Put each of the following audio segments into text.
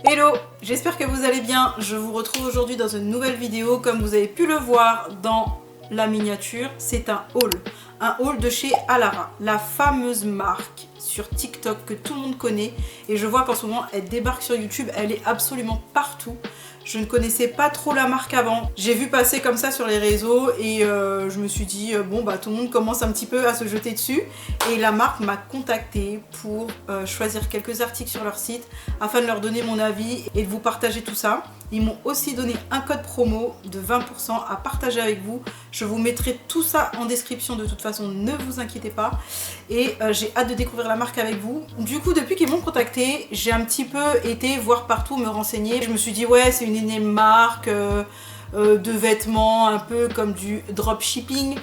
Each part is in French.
Hello, j'espère que vous allez bien. Je vous retrouve aujourd'hui dans une nouvelle vidéo. Comme vous avez pu le voir dans la miniature, c'est un haul de chez Alara, la fameuse marque sur TikTok que tout le monde connaît. Et je vois qu'en ce moment, elle débarque sur YouTube, elle est absolument partout. Je ne connaissais pas trop la marque avant. J'ai vu passer comme ça sur les réseaux et je me suis dit, bon bah tout le monde commence un petit peu à se jeter dessus. Et la marque m'a contactée pour choisir quelques articles sur leur site afin de leur donner mon avis et de vous partager tout ça. Ils m'ont aussi donné un code promo de 20% à partager avec vous. Je vous mettrai tout ça en description de toute façon, ne vous inquiétez pas. Et j'ai hâte de découvrir la marque avec vous. Du coup, depuis qu'ils m'ont contacté, j'ai un petit peu été voir partout, me renseigner. Je me suis dit, ouais, c'est une énième marque de vêtements, un peu comme du dropshipping.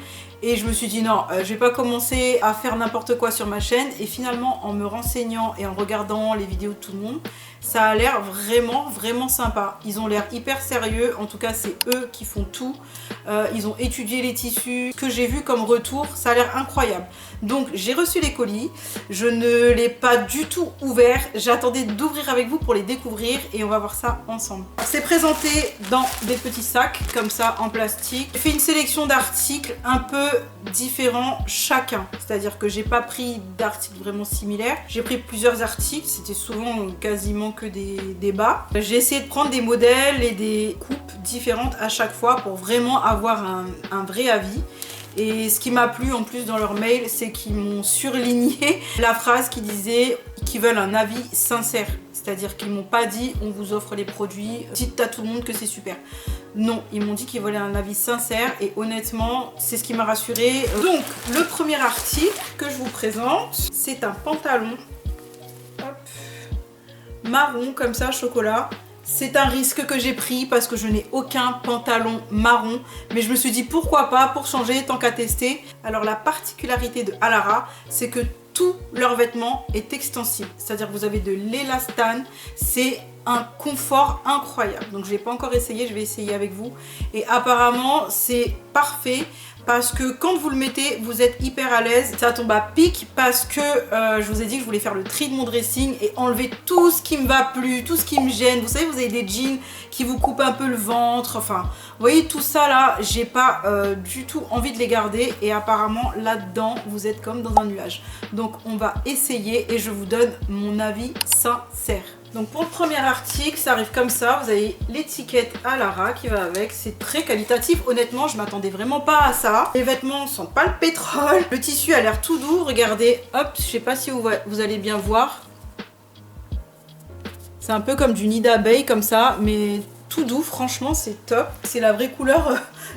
Et je me suis dit non, je vais pas commencer à faire n'importe quoi sur ma chaîne. Et finalement, en me renseignant et en regardant les vidéos de tout le monde, ça a l'air vraiment sympa. Ils ont l'air hyper sérieux, en tout cas c'est eux qui font tout. Ils ont étudié les tissus. Ce que j'ai vu comme retour, ça a l'air incroyable. Donc j'ai reçu les colis, je ne l'ai pas du tout ouvert. J'attendais d'ouvrir avec vous pour les découvrir et on va voir ça ensemble. C'est présenté dans des petits sacs comme ça en plastique. J'ai fait une sélection d'articles un peu différents chacun. C'est-à-dire que j'ai pas pris d'articles vraiment similaires. J'ai pris plusieurs articles, c'était souvent quasiment que des bas. J'ai essayé de prendre des modèles et des coupes différentes à chaque fois pour vraiment avoir un vrai avis. Et ce qui m'a plu en plus dans leur mail, c'est qu'ils m'ont surligné la phrase qui disait qu'ils veulent un avis sincère. C'est-à-dire qu'ils m'ont pas dit on vous offre les produits, dites à tout le monde que c'est super. Non, ils m'ont dit qu'ils voulaient un avis sincère et honnêtement, c'est ce qui m'a rassurée. Donc, le premier article que je vous présente, c'est un pantalon marron comme ça, chocolat. C'est un risque que j'ai pris parce que je n'ai aucun pantalon marron. Mais je me suis dit pourquoi pas pour changer tant qu'à tester. Alors la particularité de Alara, c'est que tout leur vêtement est extensible. C'est-à-dire que vous avez de l'élastane. C'est un confort incroyable. Donc je n'ai pas encore essayé, je vais essayer avec vous. Et apparemment c'est parfait. Parce que quand vous le mettez, vous êtes hyper à l'aise. Ça tombe à pic parce que je vous ai dit que je voulais faire le tri de mon dressing et enlever tout ce qui me va plus, tout ce qui me gêne. Vous savez, vous avez des jeans qui vous coupent un peu le ventre. Enfin, vous voyez tout ça là, j'ai pas du tout envie de les garder. Et apparemment là-dedans, vous êtes comme dans un nuage. Donc on va essayer et je vous donne mon avis sincère. Donc pour le premier article, ça arrive comme ça, vous avez l'étiquette Alara qui va avec, c'est très qualitatif, honnêtement je m'attendais vraiment pas à ça. Les vêtements sentent pas le pétrole, le tissu a l'air tout doux, regardez, hop, je sais pas si vous allez bien voir. C'est un peu comme du nid d'abeille comme ça, mais tout doux, franchement c'est top. C'est la vraie couleur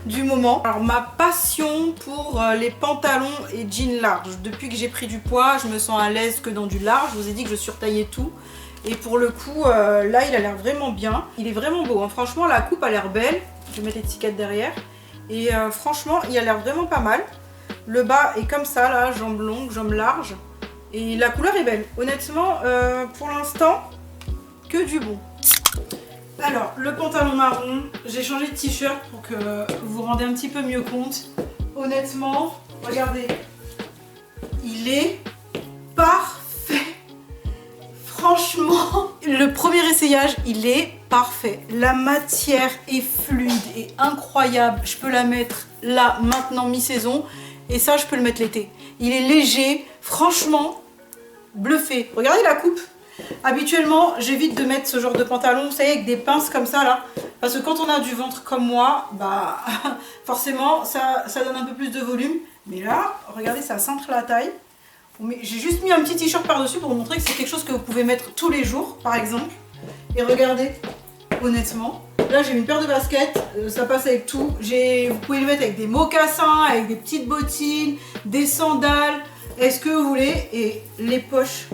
du moment. Alors ma passion pour les pantalons et jeans larges, depuis que j'ai pris du poids, je me sens à l'aise que dans du large, je vous ai dit que je surtaillais tout. Et pour le coup, là, il a l'air vraiment bien. Il est vraiment beau, hein. Franchement, la coupe a l'air belle. Je vais mettre l'étiquette derrière. Et franchement, il a l'air vraiment pas mal. Le bas est comme ça, là, jambes longues, jambes larges. Et la couleur est belle. Honnêtement, pour l'instant, que du bon. Alors, le pantalon marron, j'ai changé de t-shirt pour que vous vous rendez un petit peu mieux compte. Honnêtement, regardez, il est parfait. Franchement, le premier essayage, il est parfait. La matière est fluide et incroyable. Je peux la mettre là, maintenant, mi-saison. Et ça, je peux le mettre l'été. Il est léger, franchement, bluffé. Regardez la coupe. Habituellement, j'évite de mettre ce genre de pantalon, vous savez, avec des pinces comme ça, là. Parce que quand on a du ventre comme moi, bah, forcément, ça donne un peu plus de volume. Mais là, regardez, ça cintre la taille. J'ai juste mis un petit t-shirt par-dessus pour vous montrer que c'est quelque chose que vous pouvez mettre tous les jours, par exemple. Et regardez, honnêtement, là j'ai une paire de baskets, ça passe avec tout. Vous pouvez le mettre avec des mocassins, avec des petites bottines, des sandales. Est-ce que vous voulez? Et les poches.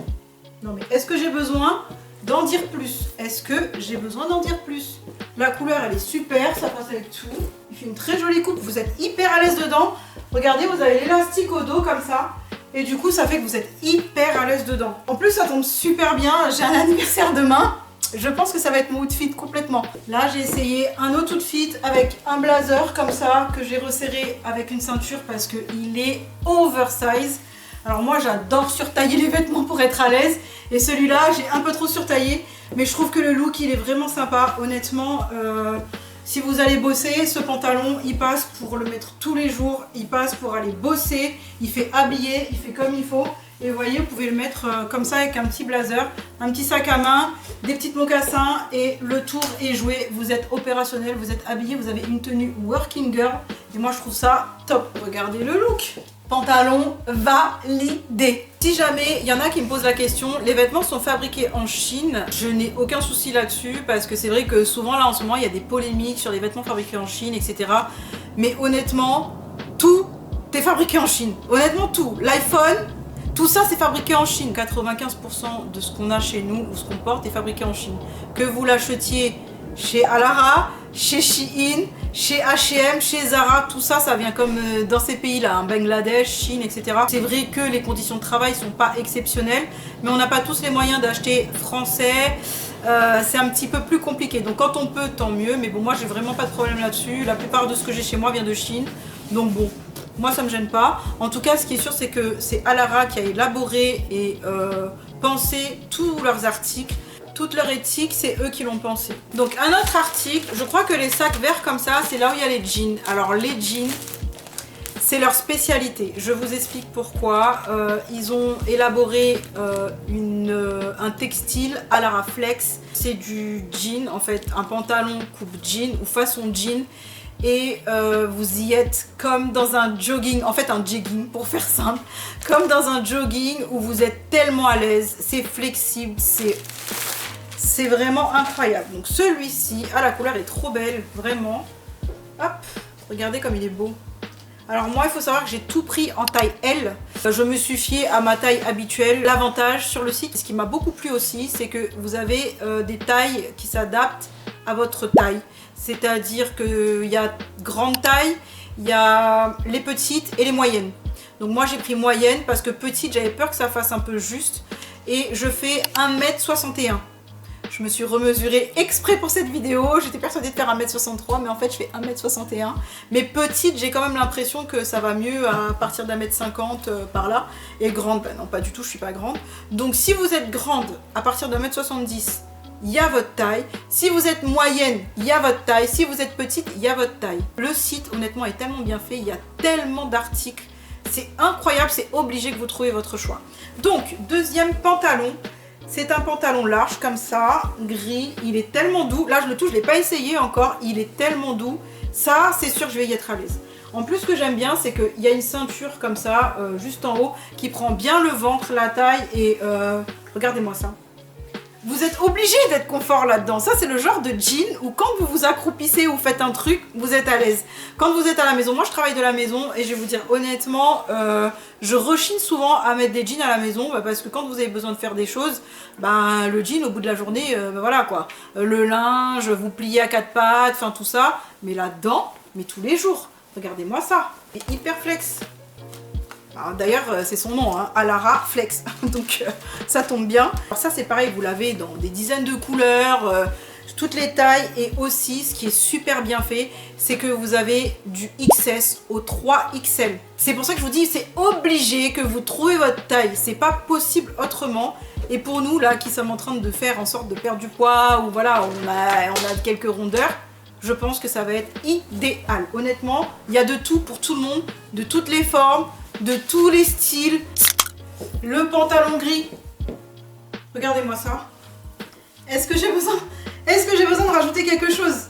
Non mais est-ce que j'ai besoin d'en dire plus? Est-ce que j'ai besoin d'en dire plus? La couleur elle est super, ça passe avec tout. Il fait une très jolie coupe, vous êtes hyper à l'aise dedans. Regardez, vous avez l'élastique au dos comme ça. Et du coup, ça fait que vous êtes hyper à l'aise dedans. En plus, ça tombe super bien. J'ai un anniversaire demain. Je pense que ça va être mon outfit complètement. Là, j'ai essayé un autre outfit avec un blazer comme ça que j'ai resserré avec une ceinture parce qu'il est oversize. Alors moi, j'adore surtailler les vêtements pour être à l'aise. Et celui-là, j'ai un peu trop surtaillé. Mais je trouve que le look il est vraiment sympa, honnêtement. Si vous allez bosser, ce pantalon il passe pour le mettre tous les jours, il passe pour aller bosser, il fait habiller, il fait comme il faut. Et vous voyez, vous pouvez le mettre comme ça avec un petit blazer, un petit sac à main, des petites mocassins et le tour est joué. Vous êtes opérationnel, vous êtes habillé, vous avez une tenue working girl. Et moi je trouve ça top. Regardez le look. Pantalon validé. Si jamais il y en a qui me posent la question, les vêtements sont fabriqués en Chine. Je n'ai aucun souci là-dessus parce que c'est vrai que souvent là en ce moment il y a des polémiques sur les vêtements fabriqués en Chine, etc. Mais honnêtement, tout est fabriqué en Chine. Honnêtement tout. L'iPhone, tout ça c'est fabriqué en Chine. 95% de ce qu'on a chez nous ou ce qu'on porte est fabriqué en Chine. Que vous l'achetiez chez Alara, chez Shein, chez H&M, chez Zara, tout ça, ça vient comme dans ces pays-là, hein, Bangladesh, Chine, etc. C'est vrai que les conditions de travail sont pas exceptionnelles, mais on n'a pas tous les moyens d'acheter français. C'est un petit peu plus compliqué. Donc quand on peut, tant mieux. Mais bon, moi, j'ai vraiment pas de problème là-dessus. La plupart de ce que j'ai chez moi vient de Chine. Donc bon, moi, ça me gêne pas. En tout cas, ce qui est sûr, c'est que c'est Alara qui a élaboré et pensé tous leurs articles. Toute leur éthique, c'est eux qui l'ont pensé. Donc un autre article, je crois que les sacs verts comme ça, c'est là où il y a les jeans. Alors les jeans, c'est leur spécialité. Je vous explique pourquoi. Ils ont élaboré un textile Alara Flex. C'est du jean, en fait, un pantalon coupe jean ou façon jean. Et vous y êtes comme dans un jogging, en fait un jogging pour faire simple, comme dans un jogging où vous êtes tellement à l'aise, c'est flexible, c'est vraiment incroyable. Donc celui-ci, la couleur est trop belle, vraiment. Hop, regardez comme il est beau. Alors moi, il faut savoir que j'ai tout pris en taille L. Je me suis fiée à ma taille habituelle. L'avantage sur le site, ce qui m'a beaucoup plu aussi, c'est que vous avez des tailles qui s'adaptent à votre taille. C'est-à-dire qu'il y a grande taille, il y a les petites et les moyennes. Donc moi j'ai pris moyenne parce que petite, j'avais peur que ça fasse un peu juste. Et je fais 1m61. Je me suis remesurée exprès pour cette vidéo. J'étais persuadée de faire 1m63, mais en fait je fais 1m61. Mais petite, j'ai quand même l'impression que ça va mieux à partir d'1m50 par là. Et grande, ben non pas du tout, je suis pas grande. Donc si vous êtes grande à partir de 1m70, il y a votre taille. Si vous êtes moyenne, il y a votre taille. Si vous êtes petite, il y a votre taille. Le site, honnêtement, est tellement bien fait. Il y a tellement d'articles. C'est incroyable, c'est obligé que vous trouviez votre choix. Donc, deuxième pantalon. C'est un pantalon large comme ça, gris. Il est tellement doux. Là, je le touche, je ne l'ai pas essayé encore. Il est tellement doux. Ça, c'est sûr que je vais y être à l'aise. En plus, ce que j'aime bien, c'est qu'il y a une ceinture comme ça, juste en haut, qui prend bien le ventre, la taille. Et regardez-moi ça. Vous êtes obligé d'être confort là-dedans. Ça, c'est le genre de jean où quand vous vous accroupissez ou faites un truc, vous êtes à l'aise. Quand vous êtes à la maison, moi je travaille de la maison et je vais vous dire honnêtement, je rechigne souvent à mettre des jeans à la maison parce que quand vous avez besoin de faire des choses, le jean au bout de la journée, voilà quoi. Le linge, vous pliez à quatre pattes, enfin tout ça. Mais là-dedans, mais tous les jours. Regardez-moi ça. C'est hyper flex. D'ailleurs, c'est son nom, hein, Alara Flex, donc ça tombe bien. Alors ça, c'est pareil, vous l'avez dans des dizaines de couleurs, toutes les tailles. Et aussi, ce qui est super bien fait, c'est que vous avez du XS au 3XL. C'est pour ça que je vous dis, c'est obligé que vous trouviez votre taille. C'est pas possible autrement. Et pour nous, là, qui sommes en train de faire en sorte de perdre du poids, ou voilà, on a quelques rondeurs, je pense que ça va être idéal. Honnêtement, il y a de tout pour tout le monde, de toutes les formes, de tous les styles. Le pantalon gris, regardez-moi ça. Est-ce que j'ai besoin de rajouter quelque chose?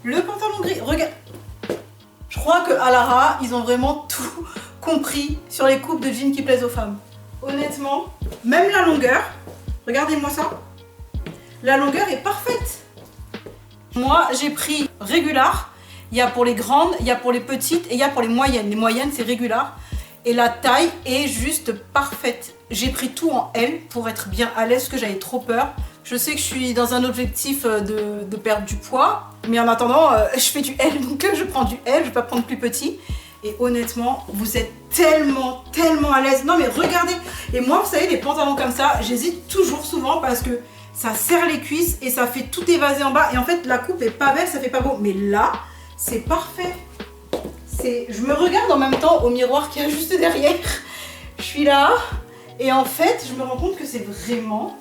Le pantalon gris, regarde. Je crois que Alara, ils ont vraiment tout compris sur les coupes de jeans qui plaisent aux femmes. Honnêtement, même la longueur, regardez-moi ça. La longueur est parfaite. Moi, j'ai pris régular. Il y a pour les grandes, il y a pour les petites et il y a pour les moyennes. Les moyennes, c'est régular. Et la taille est juste parfaite. J'ai pris tout en L pour être bien à l'aise, parce que j'avais trop peur. Je sais que je suis dans un objectif de perdre du poids. Mais en attendant, je fais du L. Donc je prends du L, je ne vais pas prendre plus petit. Et honnêtement, vous êtes tellement à l'aise. Non mais regardez. Et moi, vous savez, les pantalons comme ça, j'hésite toujours souvent parce que ça serre les cuisses et ça fait tout évaser en bas. Et en fait, la coupe est pas belle, ça fait pas beau. Mais là, c'est parfait. Je me regarde en même temps au miroir qui est juste derrière. Je suis là et en fait, je me rends compte que c'est vraiment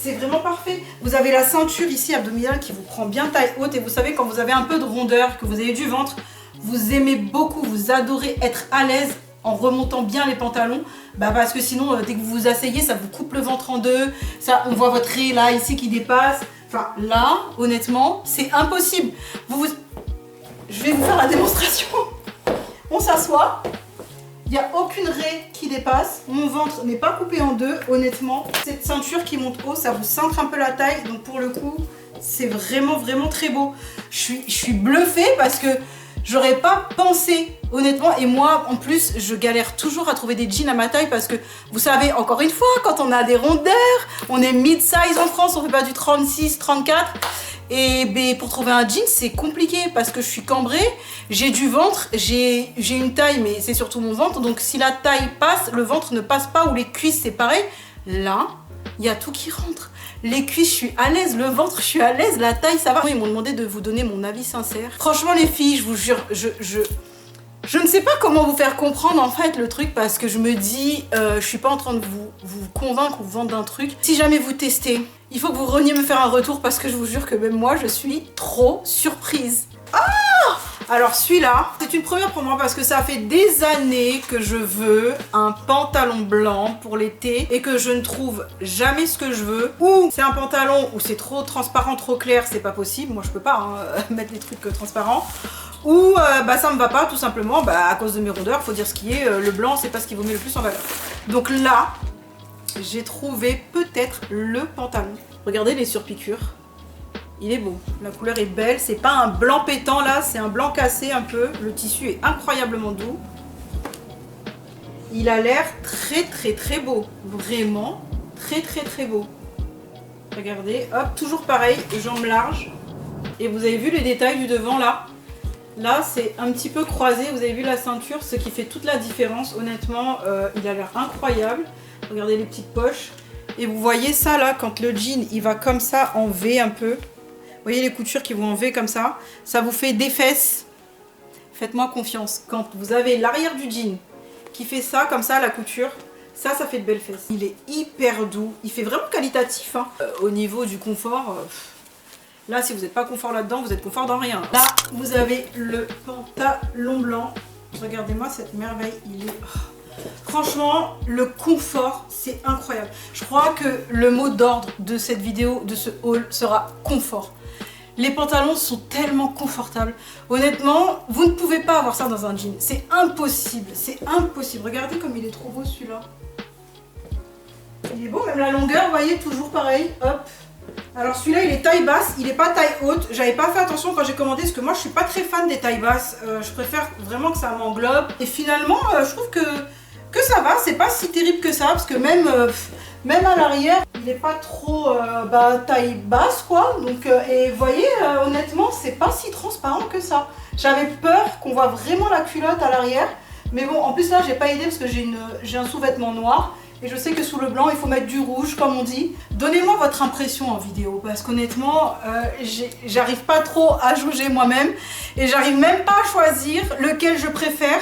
c'est vraiment parfait. Vous avez la ceinture ici abdominale qui vous prend bien taille haute. Et vous savez, quand vous avez un peu de rondeur, que vous avez du ventre, vous aimez beaucoup, vous adorez être à l'aise en remontant bien les pantalons. Bah parce que sinon, dès que vous vous asseyez, ça vous coupe le ventre en deux. Ça, on voit votre raie là, ici, qui dépasse. Enfin, là, honnêtement, c'est impossible. Je vais vous faire la démonstration. On s'assoit. Il n'y a aucune raie qui dépasse. Mon ventre n'est pas coupé en deux, honnêtement. Cette ceinture qui monte haut, ça vous cintre un peu la taille. Donc pour le coup, c'est vraiment, vraiment très beau. Je suis bluffée parce que j'aurais pas pensé, honnêtement. Et moi, en plus, je galère toujours à trouver des jeans à ma taille parce que, vous savez, encore une fois, quand on a des rondeurs, on est mid-size en France, on fait pas du 36, 34. Et ben, pour trouver un jean, c'est compliqué parce que je suis cambrée, j'ai du ventre, j'ai une taille, mais c'est surtout mon ventre. Donc si la taille passe, le ventre ne passe pas, ou les cuisses, c'est pareil. Là, il y a tout qui rentre. Les cuisses, je suis à l'aise, le ventre, je suis à l'aise, la taille, ça va. Ils m'ont demandé de vous donner mon avis sincère. Franchement, les filles, je vous jure, je ne sais pas comment vous faire comprendre en fait le truc parce que je me dis, je suis pas en train de vous convaincre ou vous vendre un truc. Si jamais vous testez, il faut que vous reniez me faire un retour parce que je vous jure que même moi je suis trop surprise. Ah! Alors celui-là, c'est une première pour moi parce que ça fait des années que je veux un pantalon blanc pour l'été et que je ne trouve jamais ce que je veux. Ou c'est un pantalon où c'est trop transparent, trop clair, c'est pas possible. Moi je peux pas mettre des trucs transparents. Ou bah ça me va pas tout simplement à cause de mes rondeurs, faut dire ce qui est, le blanc c'est pas ce qui vous met le plus en valeur. Donc là, j'ai trouvé peut-être le pantalon. Regardez les surpiqûres. Il est beau, la couleur est belle, c'est pas un blanc pétant là, c'est un blanc cassé un peu. Le tissu est incroyablement doux. Il a l'air très très très beau, vraiment très très très beau. Regardez, hop, toujours pareil, jambes larges. Et vous avez vu les détails du devant là? Là c'est un petit peu croisé, vous avez vu la ceinture, ce qui fait toute la différence. Honnêtement, il a l'air incroyable. Regardez les petites poches. Et vous voyez ça là, quand le jean il va comme ça en V un peu. Vous voyez les coutures qui vont en V comme ça. Ça vous fait des fesses. Faites-moi confiance. Quand vous avez l'arrière du jean qui fait ça, comme ça, la couture, ça fait de belles fesses. Il est hyper doux. Il fait vraiment qualitatif. Hein. Au niveau du confort, là si vous n'êtes pas confort là-dedans, vous êtes confort dans rien. Là, vous avez le pantalon blanc. Regardez-moi cette merveille. Il est... Franchement, le confort, c'est incroyable. Je crois que le mot d'ordre de cette vidéo, de ce haul, sera confort. Les pantalons sont tellement confortables. Honnêtement, vous ne pouvez pas avoir ça dans un jean. C'est impossible, c'est impossible. Regardez comme il est trop beau celui-là. Il est beau, même la longueur, vous voyez, toujours pareil. Hop. Alors celui-là, il est taille basse, il n'est pas taille haute. J'avais pas fait attention quand j'ai commandé, parce que moi, je suis pas très fan des tailles basses. Je préfère vraiment que ça m'englobe. Et finalement, je trouve que ça va, c'est pas si terrible que ça, parce que même à l'arrière, il n'est pas trop taille basse quoi. Donc, et vous voyez, honnêtement, c'est pas si transparent que ça. J'avais peur qu'on voit vraiment la culotte à l'arrière, mais bon, en plus là, j'ai pas aidé parce que j'ai un sous-vêtement noir. Et je sais que sous le blanc, il faut mettre du rouge, comme on dit. Donnez-moi votre impression en vidéo, parce qu'honnêtement, j'arrive pas trop à juger moi-même. Et j'arrive même pas à choisir lequel je préfère.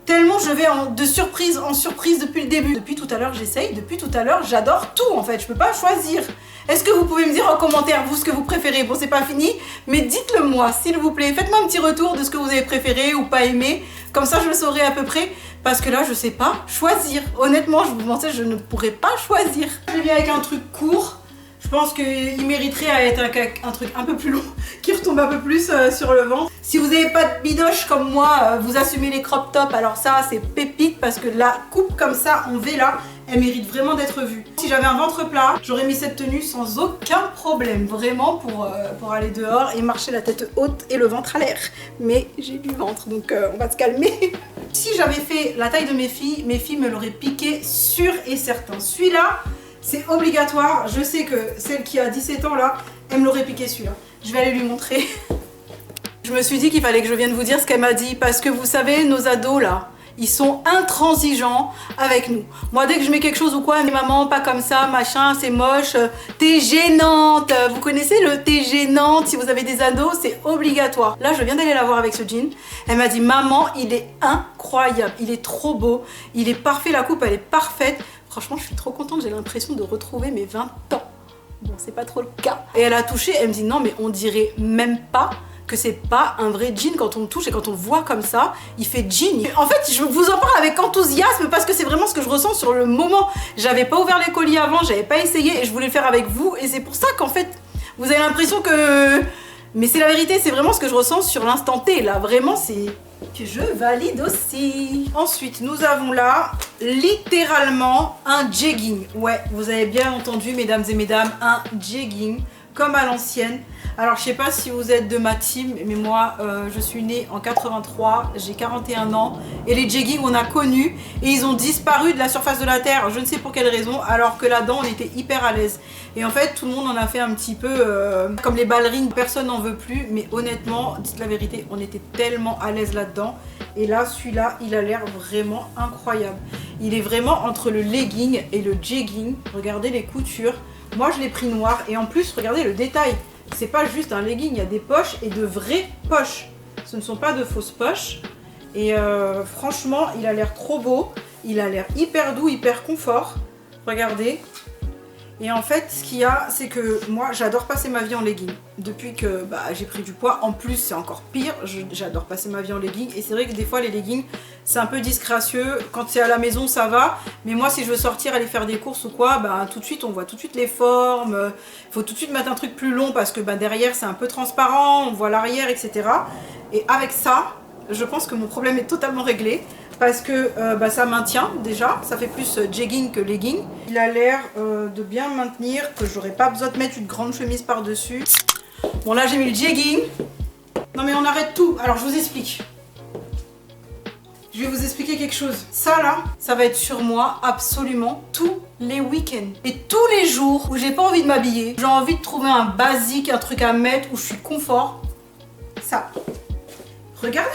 Tellement je vais de surprise en surprise depuis le début. Depuis tout à l'heure j'essaye, depuis tout à l'heure j'adore tout en fait, je peux pas choisir. Est-ce que vous pouvez me dire en commentaire vous ce que vous préférez? Bon c'est pas fini, mais dites-le moi s'il vous plaît. Faites-moi un petit retour de ce que vous avez préféré ou pas aimé. Comme ça je le saurai à peu près. Parce que là je sais pas choisir. Honnêtement je vous mentais, je ne pourrais pas choisir. Je viens avec un truc court. Je pense qu'il mériterait à être un truc un peu plus long, qui retombe un peu plus sur le ventre. Si vous n'avez pas de bidoche comme moi, vous assumez les crop tops, alors ça c'est pépite parce que la coupe comme ça en V là, elle mérite vraiment d'être vue. Si j'avais un ventre plat, j'aurais mis cette tenue sans aucun problème, vraiment pour aller dehors et marcher la tête haute et le ventre à l'air. Mais j'ai du ventre, donc on va se calmer. Si j'avais fait la taille de mes filles me l'auraient piqué sûr et certain. Celui-là, c'est obligatoire. Je sais que celle qui a 17 ans là, elle me l'aurait piqué celui-là. Je vais aller lui montrer. Je me suis dit qu'il fallait que je vienne vous dire ce qu'elle m'a dit. Parce que vous savez, nos ados là, ils sont intransigeants avec nous. Moi, dès que je mets quelque chose ou quoi, elle me dit maman, pas comme ça, machin, c'est moche, t'es gênante. Vous connaissez le t'es gênante? Si vous avez des ados, c'est obligatoire. Là, je viens d'aller la voir avec ce jean. Elle m'a dit maman, il est incroyable, il est trop beau, il est parfait, la coupe, elle est parfaite. Franchement, je suis trop contente, j'ai l'impression de retrouver mes 20 ans. Bon, c'est pas trop le cas. Et elle a touché, elle me dit non mais on dirait même pas que c'est pas un vrai jean quand on le touche et quand on le voit comme ça, il fait jean. En fait, je vous en parle avec enthousiasme parce que c'est vraiment ce que je ressens sur le moment. J'avais pas ouvert les colis avant, j'avais pas essayé et je voulais le faire avec vous et c'est pour ça qu'en fait, vous avez l'impression que... Mais c'est la vérité, c'est vraiment ce que je ressens sur l'instant T. Là, vraiment, c'est que je valide aussi. Ensuite, nous avons là, littéralement, un jegging. Ouais, vous avez bien entendu, mesdames et mesdames, un jegging, comme à l'ancienne. Alors, je sais pas si vous êtes de ma team, mais moi, je suis née en 83, j'ai 41 ans. Et les jeggings, on a connu, et ils ont disparu de la surface de la Terre, je ne sais pour quelle raison, alors que là-dedans, on était hyper à l'aise. Et en fait, tout le monde en a fait un petit peu comme les ballerines, personne n'en veut plus. Mais honnêtement, dites la vérité, on était tellement à l'aise là-dedans. Et là, celui-là, il a l'air vraiment incroyable. Il est vraiment entre le legging et le jegging. Regardez les coutures. Moi, je l'ai pris noir, et en plus, regardez le détail. C'est pas juste un legging, il y a des poches et de vraies poches. Ce ne sont pas de fausses poches. Et franchement, il a l'air trop beau. Il a l'air hyper doux, hyper confort. Regardez. Et en fait, ce qu'il y a, c'est que moi, j'adore passer ma vie en legging. Depuis que j'ai pris du poids, en plus, c'est encore pire. J'adore passer ma vie en legging. Et c'est vrai que des fois, les leggings, c'est un peu disgracieux. Quand c'est à la maison, ça va. Mais moi, si je veux sortir, aller faire des courses ou quoi, tout de suite, on voit tout de suite les formes. Il faut tout de suite mettre un truc plus long parce que derrière, c'est un peu transparent. On voit l'arrière, etc. Et avec ça, je pense que mon problème est totalement réglé. Parce que ça maintient déjà, ça fait plus jegging que legging. Il a l'air de bien maintenir, que j'aurais pas besoin de mettre une grande chemise par-dessus. Bon là j'ai mis le jegging. Non mais on arrête tout, alors je vous explique. Je vais vous expliquer quelque chose. Ça là, ça va être sur moi absolument tous les week-ends. Et tous les jours où j'ai pas envie de m'habiller, j'ai envie de trouver un basique, un truc à mettre où je suis confort. Ça. Regardez.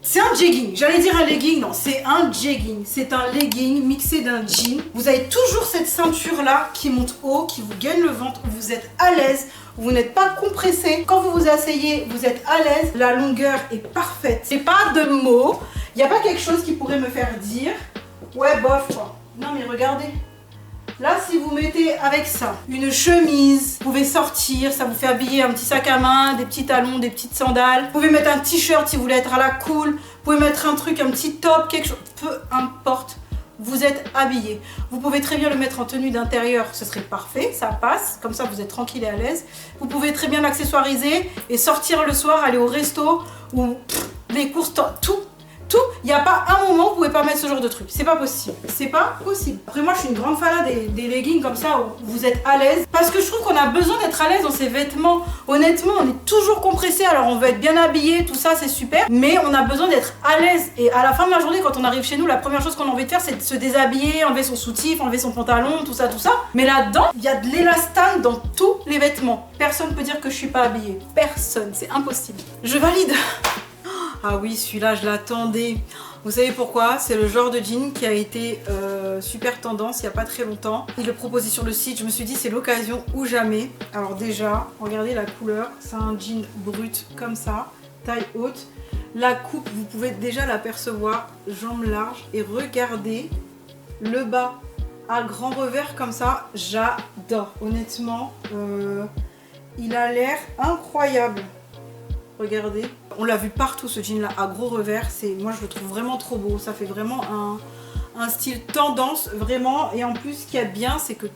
C'est un jegging, j'allais dire un legging, non, c'est un jegging. C'est un legging mixé d'un jean. Vous avez toujours cette ceinture là qui monte haut, qui vous gaine le ventre, où vous êtes à l'aise, vous n'êtes pas compressé. Quand vous vous asseyez, vous êtes à l'aise, la longueur est parfaite. C'est pas de mots, il n'y a pas quelque chose qui pourrait me faire dire ouais bof quoi. Non mais regardez. Là, si vous mettez avec ça une chemise, vous pouvez sortir, ça vous fait habiller un petit sac à main, des petits talons, des petites sandales. Vous pouvez mettre un t-shirt si vous voulez être à la cool. Vous pouvez mettre un truc, un petit top, quelque chose, peu importe. Vous êtes habillé. Vous pouvez très bien le mettre en tenue d'intérieur, ce serait parfait, ça passe. Comme ça, vous êtes tranquille et à l'aise. Vous pouvez très bien l'accessoiriser et sortir le soir, aller au resto ou les courses, tout. Il n'y a pas un moment où vous pouvez pas mettre ce genre de truc. C'est pas possible. C'est pas possible. Après moi je suis une grande fan des leggings comme ça où vous êtes à l'aise. Parce que je trouve qu'on a besoin d'être à l'aise dans ses vêtements. Honnêtement on est toujours compressé. Alors on veut être bien habillé, tout ça c'est super. Mais on a besoin d'être à l'aise. Et à la fin de la journée quand on arrive chez nous, la première chose qu'on a envie de faire c'est de se déshabiller, enlever son soutif, enlever son pantalon, tout ça. Mais là-dedans, il y a de l'élastane dans tous les vêtements. Personne peut dire que je suis pas habillée. Personne, c'est impossible. Je valide. Ah oui, celui-là, je l'attendais. Vous savez pourquoi? C'est le genre de jean qui a été super tendance il n'y a pas très longtemps. Il le proposait sur le site, je me suis dit c'est l'occasion ou jamais. Alors déjà, regardez la couleur, c'est un jean brut comme ça, taille haute. La coupe, vous pouvez déjà l'apercevoir, jambes larges. Et regardez le bas à grand revers comme ça, j'adore. Honnêtement, il a l'air incroyable. Regardez, on l'a vu partout ce jean là à gros revers, moi je le trouve vraiment trop beau, ça fait vraiment un style tendance vraiment. Et en plus ce qu'il y a de bien c'est que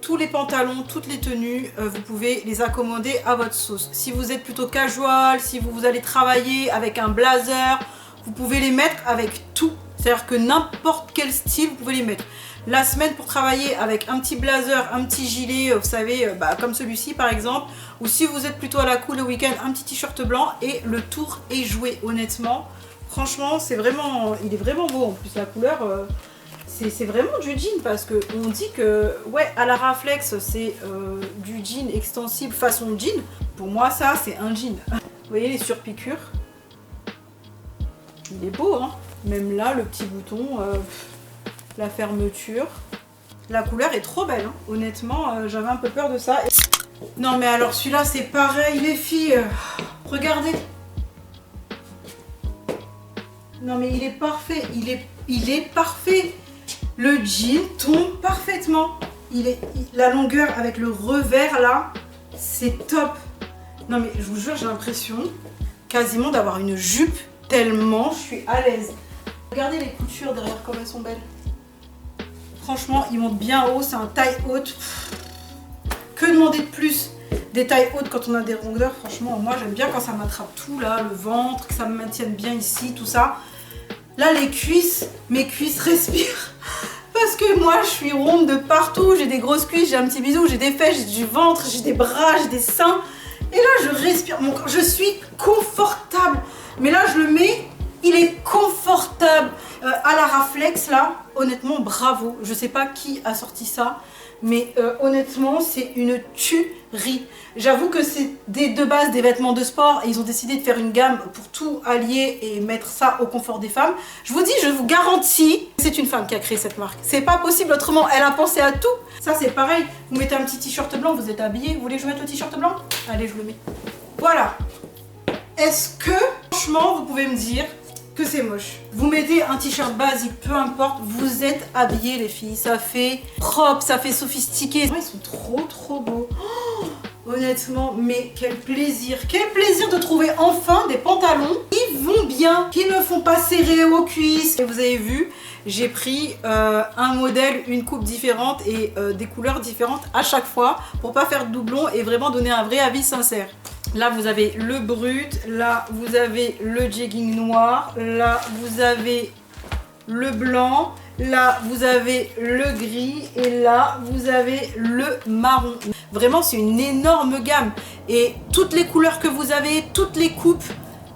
tous les pantalons, toutes les tenues, vous pouvez les accommoder à votre sauce. Si vous êtes plutôt casual, si vous allez travailler avec un blazer, vous pouvez les mettre avec tout. C'est-à-dire que n'importe quel style vous pouvez les mettre. La semaine pour travailler avec un petit blazer, un petit gilet, vous savez, comme celui-ci par exemple. Ou si vous êtes plutôt à la cool le week-end, un petit t-shirt blanc et le tour est joué honnêtement. Franchement, il est vraiment beau en plus la couleur. C'est vraiment du jean parce que on dit que ouais, Alara Flex c'est du jean extensible façon jean. Pour moi ça c'est un jean. Vous voyez les surpiqûres? Il est beau hein. Même là le petit bouton, la fermeture. La couleur est trop belle hein. Honnêtement j'avais un peu peur de ça. Non mais alors celui-là c'est pareil les filles. Regardez. Non mais il est parfait. Il est parfait. Le jean tombe parfaitement. la longueur avec le revers là, c'est top. Non mais je vous jure, j'ai l'impression quasiment d'avoir une jupe tellement je suis à l'aise. Regardez les coutures derrière comme elles sont belles. Franchement, ils montent bien haut, c'est un taille haute. Que demander de plus? Des tailles hautes quand on a des rondeurs, franchement, moi j'aime bien quand ça m'attrape tout là, le ventre, que ça me maintienne bien ici, tout ça. Là, les cuisses, mes cuisses respirent. Parce que moi, je suis ronde de partout, j'ai des grosses cuisses, j'ai un petit bisou, j'ai des fesses, j'ai du ventre, j'ai des bras, j'ai des seins. Et là, je respire, mon corps, je suis confortable. Mais là, je le mets, il est confortable. À la Raflex, là, honnêtement, bravo. Je sais pas qui a sorti ça, mais honnêtement, c'est une tuerie. J'avoue que c'est de base des vêtements de sport et ils ont décidé de faire une gamme pour tout allier et mettre ça au confort des femmes. Je vous dis, je vous garantis, c'est une femme qui a créé cette marque. C'est pas possible autrement, elle a pensé à tout. Ça, c'est pareil. Vous mettez un petit t-shirt blanc, vous êtes habillé. Vous voulez que je mette le t-shirt blanc? Allez, je le mets. Voilà. Est-ce que, franchement, vous pouvez me dire que c'est moche? Vous mettez un t-shirt basique, peu importe, vous êtes habillés les filles, ça fait propre, ça fait sophistiqué. Ils sont trop beaux. Oh, honnêtement, mais quel plaisir de trouver enfin des pantalons qui vont bien, qui ne font pas serrer aux cuisses. Et vous avez vu, j'ai pris un modèle, une coupe différente et des couleurs différentes à chaque fois pour pas faire de doublons et vraiment donner un vrai avis sincère. Là, vous avez le brut, là, vous avez le jegging noir, là, vous avez le blanc, là, vous avez le gris et là, vous avez le marron. Vraiment, c'est une énorme gamme et toutes les couleurs que vous avez, toutes les coupes,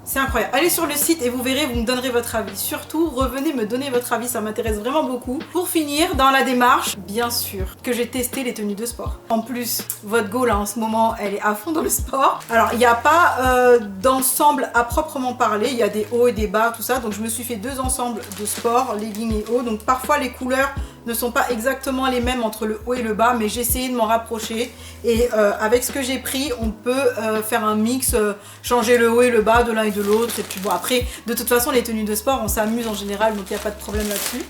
c'est incroyable. Allez sur le site et vous verrez, vous me donnerez votre avis. Surtout, revenez me donner votre avis, ça m'intéresse vraiment beaucoup. Pour finir, dans la démarche, bien sûr, que j'ai testé les tenues de sport. En plus, votre go là en ce moment, elle est à fond dans le sport. Alors, il n'y a pas d'ensemble à proprement parler. Il y a des hauts et des bas, tout ça. Donc, je me suis fait 2 ensembles de sport, leggings et hauts. Donc, parfois, les couleurs ne sont pas exactement les mêmes entre le haut et le bas, mais j'ai essayé de m'en rapprocher et avec ce que j'ai pris, on peut faire un mix, changer le haut et le bas de l'un et de l'autre. Et puis bon, après, de toute façon, les tenues de sport, on s'amuse en général, donc il n'y a pas de problème là-dessus.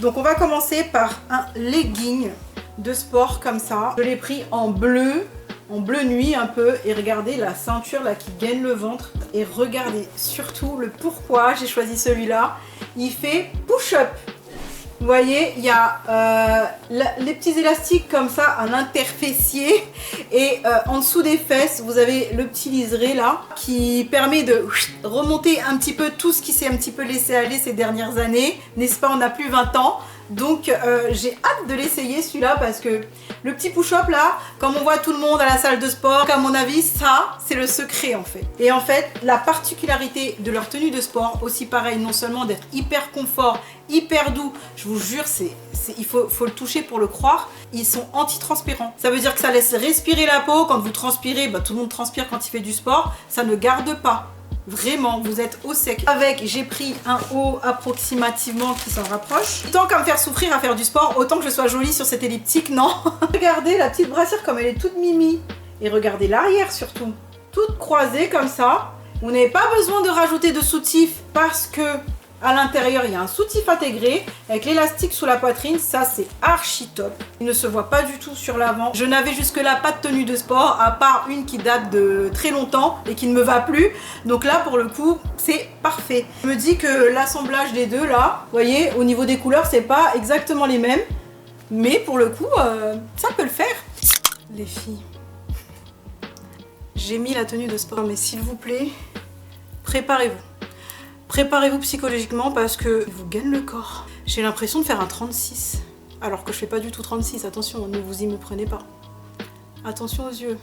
Donc on va commencer par un legging de sport comme ça. Je l'ai pris en bleu nuit un peu, et regardez la ceinture là qui gaine le ventre, et regardez surtout le pourquoi j'ai choisi celui-là. Il fait push-up. Vous voyez, il y a les petits élastiques comme ça à l'interfessier et en dessous des fesses, vous avez le petit liseré là qui permet de remonter un petit peu tout ce qui s'est un petit peu laissé aller ces dernières années. N'est-ce pas, on n'a plus 20 ans. Donc j'ai hâte de l'essayer celui-là parce que le petit push-up là, comme on voit tout le monde à la salle de sport, à mon avis, ça c'est le secret en fait. Et en fait, la particularité de leur tenue de sport, aussi pareil, non seulement d'être hyper confort, hyper doux, je vous jure, il faut le toucher pour le croire, ils sont anti-transpirants. Ça veut dire que ça laisse respirer la peau. Quand vous transpirez, bah, tout le monde transpire quand il fait du sport, ça ne garde pas. Vraiment, vous êtes au sec. Avec, j'ai pris un haut approximativement qui s'en rapproche. Tant qu'à me faire souffrir à faire du sport, autant que je sois jolie sur cette elliptique, non. Regardez la petite brassière comme elle est toute mimi. Et regardez l'arrière surtout. Toute croisée comme ça. Vous n'avez pas besoin de rajouter de soutif parce que à l'intérieur, il y a un soutif intégré avec l'élastique sous la poitrine. Ça, c'est archi top. Il ne se voit pas du tout sur l'avant. Je n'avais jusque-là pas de tenue de sport, à part une qui date de très longtemps et qui ne me va plus. Donc là, pour le coup, c'est parfait. Je me dis que l'assemblage des deux, là, vous voyez, au niveau des couleurs, c'est pas exactement les mêmes. Mais pour le coup, ça peut le faire. Les filles, j'ai mis la tenue de sport. Mais s'il vous plaît, préparez-vous. Préparez-vous psychologiquement parce que vous gagne le corps. J'ai l'impression de faire un 36. Alors que je fais pas du tout 36. Attention, ne vous y me prenez pas. Attention aux yeux.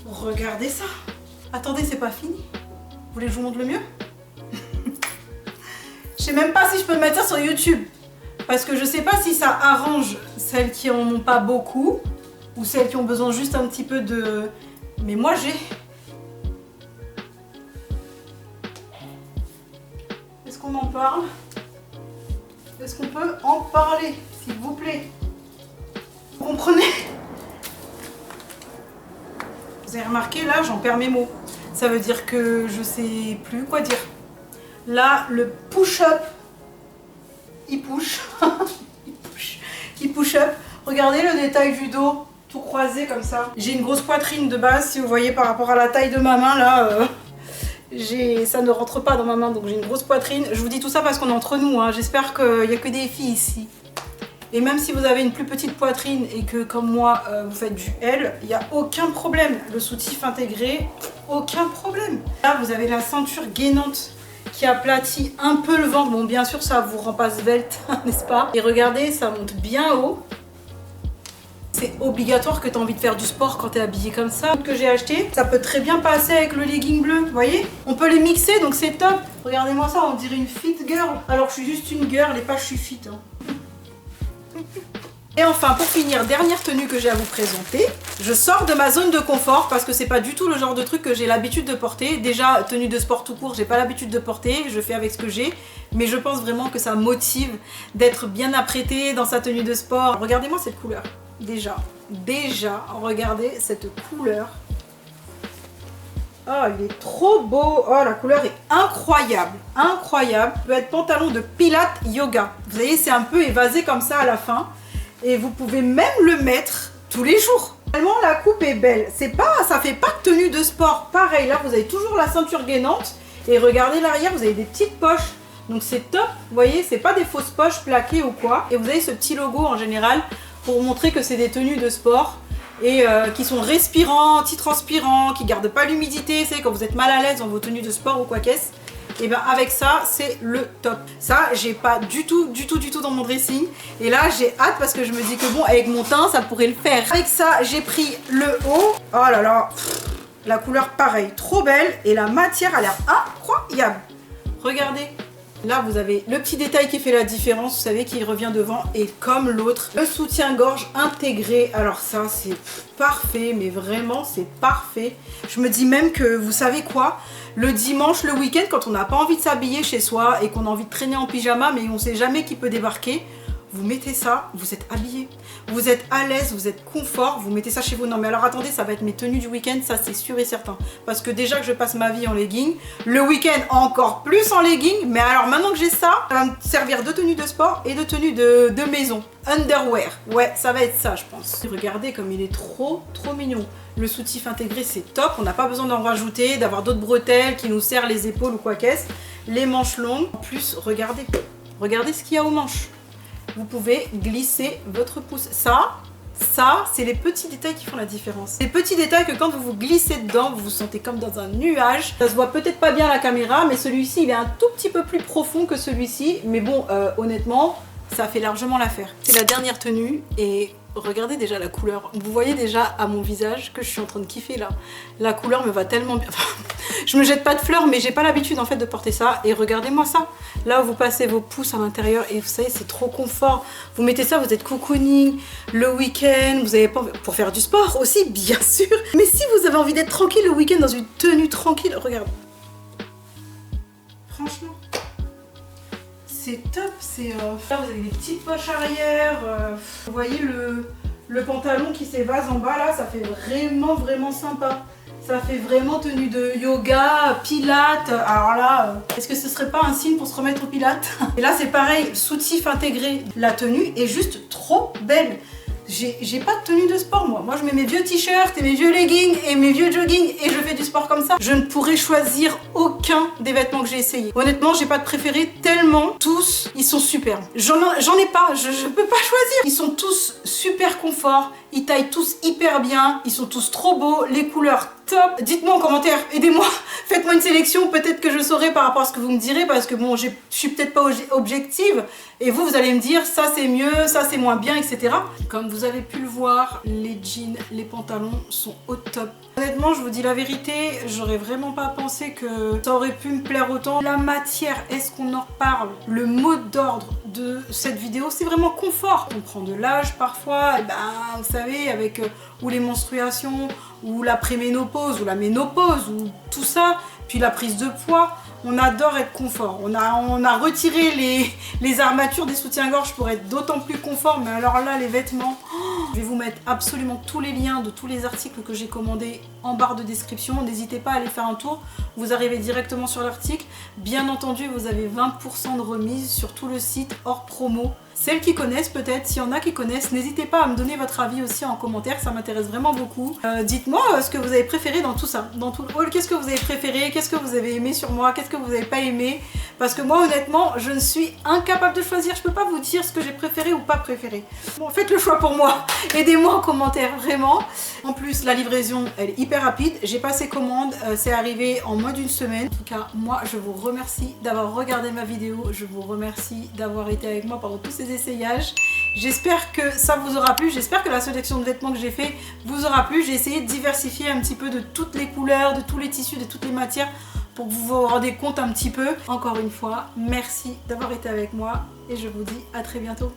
Regardez ça. Attendez, c'est pas fini. Vous voulez que je vous montre le mieux? Je sais même pas si je peux mettre ça sur YouTube. Parce que je sais pas si ça arrange celles qui en ont pas beaucoup. Ou celles qui ont besoin juste un petit peu de... Mais moi j'ai... Est-ce qu'on en parle? Est-ce qu'on peut en parler, s'il vous plaît? Vous comprenez? Vous avez remarqué, là, j'en perds mes mots. Ça veut dire que je sais plus quoi dire. Là, le push-up, il push. Il push up. Regardez le détail du dos, tout croisé comme ça. J'ai une grosse poitrine de base, si vous voyez par rapport à la taille de ma main là. Ça ne rentre pas dans ma main, donc j'ai une grosse poitrine. Je vous dis tout ça parce qu'on est entre nous, hein. J'espère qu'il n'y a que des filles ici. Et même si vous avez une plus petite poitrine et que comme moi vous faites du L, il n'y a aucun problème. Le soutif intégré, aucun problème. Là vous avez la ceinture gainante qui aplatit un peu le ventre. Bon bien sûr ça vous rend pas svelte, n'est-ce pas? Et regardez, ça monte bien haut. C'est obligatoire que tu as envie de faire du sport quand tu es habillée comme ça. Que j'ai acheté, ça peut très bien passer avec le legging bleu, vous voyez? On peut les mixer donc c'est top. Regardez-moi ça, on dirait une fit girl. Alors je suis juste une girl et pas je suis fit. Hein. Et enfin pour finir, dernière tenue que j'ai à vous présenter. Je sors de ma zone de confort parce que c'est pas du tout le genre de truc que j'ai l'habitude de porter. Déjà tenue de sport tout court, j'ai pas l'habitude de porter, je fais avec ce que j'ai. Mais je pense vraiment que ça motive d'être bien apprêté dans sa tenue de sport. Regardez-moi cette couleur. Déjà, regardez cette couleur. Oh, il est trop beau. Oh, la couleur est incroyable. Incroyable. Ça peut être pantalon de pilates yoga. Vous voyez, c'est un peu évasé comme ça à la fin. Et vous pouvez même le mettre tous les jours. Tellement la coupe est belle. Ça fait pas de tenue de sport. Pareil, là, vous avez toujours la ceinture gainante. Et regardez l'arrière, vous avez des petites poches. Donc c'est top. Vous voyez, c'est pas des fausses poches plaquées ou quoi. Et vous avez ce petit logo en général pour montrer que c'est des tenues de sport. Et qui sont respirants, anti-transpirants, qui gardent pas l'humidité. C'est quand vous êtes mal à l'aise dans vos tenues de sport ou quoi qu'est-ce. Et bien avec ça, c'est le top. Ça, j'ai pas du tout dans mon dressing. Et là, j'ai hâte parce que je me dis que bon, avec mon teint, ça pourrait le faire. Avec ça, j'ai pris le haut. Oh là là, la couleur pareil, trop belle. Et la matière a l'air incroyable. Regardez. Là, vous avez le petit détail qui fait la différence, vous savez, qui revient devant. Et comme l'autre, le soutien-gorge intégré. Alors ça, c'est parfait, mais vraiment, c'est parfait. Je me dis même que, vous savez quoi? Le dimanche, le week-end, quand on n'a pas envie de s'habiller chez soi et qu'on a envie de traîner en pyjama, mais on ne sait jamais qui peut débarquer, vous mettez ça, vous êtes habillé. Vous êtes à l'aise, vous êtes confort, vous mettez ça chez vous. Non mais alors attendez, ça va être mes tenues du week-end, ça c'est sûr et certain. Parce que déjà que je passe ma vie en legging, le week-end encore plus en legging. Mais alors maintenant que j'ai ça, ça va me servir de tenue de sport et de tenue de maison. Underwear, ouais ça va être ça je pense. Regardez comme il est trop mignon. Le soutif intégré c'est top, on n'a pas besoin d'en rajouter, d'avoir d'autres bretelles qui nous serrent les épaules ou quoi qu'est-ce. Les manches longues, en plus regardez ce qu'il y a aux manches. Vous pouvez glisser votre pouce. Ça c'est les petits détails qui font la différence. Les petits détails que quand vous vous glissez dedans, vous vous sentez comme dans un nuage. Ça se voit peut-être pas bien à la caméra, mais celui-ci, il est un tout petit peu plus profond que celui-ci. Mais bon, honnêtement, ça fait largement l'affaire. C'est la dernière tenue et regardez déjà la couleur. Vous voyez déjà à mon visage que je suis en train de kiffer là. La couleur me va tellement bien. Je me jette pas de fleurs, mais j'ai pas l'habitude en fait de porter ça. Et regardez-moi ça. Là où vous passez vos pouces à l'intérieur et vous savez, c'est trop confort. Vous mettez ça, vous êtes cocooning le week-end. Vous avez pas envie... pour faire du sport aussi, bien sûr. Mais si vous avez envie d'être tranquille le week-end dans une tenue tranquille, regarde. Franchement. C'est top, là vous avez des petites poches arrière, vous voyez le pantalon qui s'évase en bas là, ça fait vraiment sympa. Ça fait vraiment tenue de yoga, pilates, alors là, est-ce que ce serait pas un signe pour se remettre au pilates? Et là c'est pareil, soutif intégré, la tenue est juste trop belle. J'ai pas de tenue de sport moi je mets mes vieux t-shirts et mes vieux leggings et mes vieux joggings et je fais du sport comme ça. Je ne pourrais choisir aucun des vêtements que j'ai essayé. Honnêtement j'ai pas de préféré tellement tous ils sont super. J'en ai pas, je peux pas choisir. Ils sont tous super confort, ils taillent tous hyper bien, ils sont tous trop beaux, les couleurs top. Dites-moi en commentaire, aidez-moi, faites-moi une sélection, peut-être que je saurai par rapport à ce que vous me direz parce que bon je suis peut-être pas objective et vous allez me dire ça c'est mieux, ça c'est moins bien, etc. Comme vous avez pu le voir, les jeans, les pantalons sont au top. Honnêtement je vous dis la vérité, j'aurais vraiment pas pensé que ça aurait pu me plaire autant. La matière, est-ce qu'on en reparle? Le mot d'ordre de cette vidéo c'est vraiment confort. On prend de l'âge parfois, et ben vous savez avec ou les menstruations ou la préménopause ou la ménopause ou tout ça, puis la prise de poids. On adore être confort. On a retiré les armatures des soutiens-gorge pour être d'autant plus confort. Mais alors là, les vêtements, je vais vous mettre absolument tous les liens de tous les articles que j'ai commandés en barre de description. N'hésitez pas à aller faire un tour. Vous arrivez directement sur l'article. Bien entendu, vous avez 20% de remise sur tout le site hors promo. Celles qui connaissent peut-être, s'il y en a qui connaissent, n'hésitez pas à me donner votre avis aussi en commentaire, ça m'intéresse vraiment beaucoup. Dites-moi ce que vous avez préféré dans tout ça, dans tout le haul, qu'est-ce que vous avez préféré, qu'est-ce que vous avez aimé sur moi, qu'est-ce que vous n'avez pas aimé. Parce que moi honnêtement, je ne suis incapable de choisir, je peux pas vous dire ce que j'ai préféré ou pas préféré. Bon, faites le choix pour moi, aidez-moi en commentaire, vraiment. En plus, la livraison, elle est hyper rapide, j'ai passé commande, c'est arrivé en moins d'une semaine. En tout cas, moi je vous remercie d'avoir regardé ma vidéo, je vous remercie d'avoir été avec moi pendant tous ces essayages. J'espère que ça vous aura plu, j'espère que la sélection de vêtements que j'ai fait vous aura plu. J'ai essayé de diversifier un petit peu de toutes les couleurs, de tous les tissus, de toutes les matières pour que vous vous rendez compte un petit peu. Encore une fois, merci d'avoir été avec moi et je vous dis à très bientôt.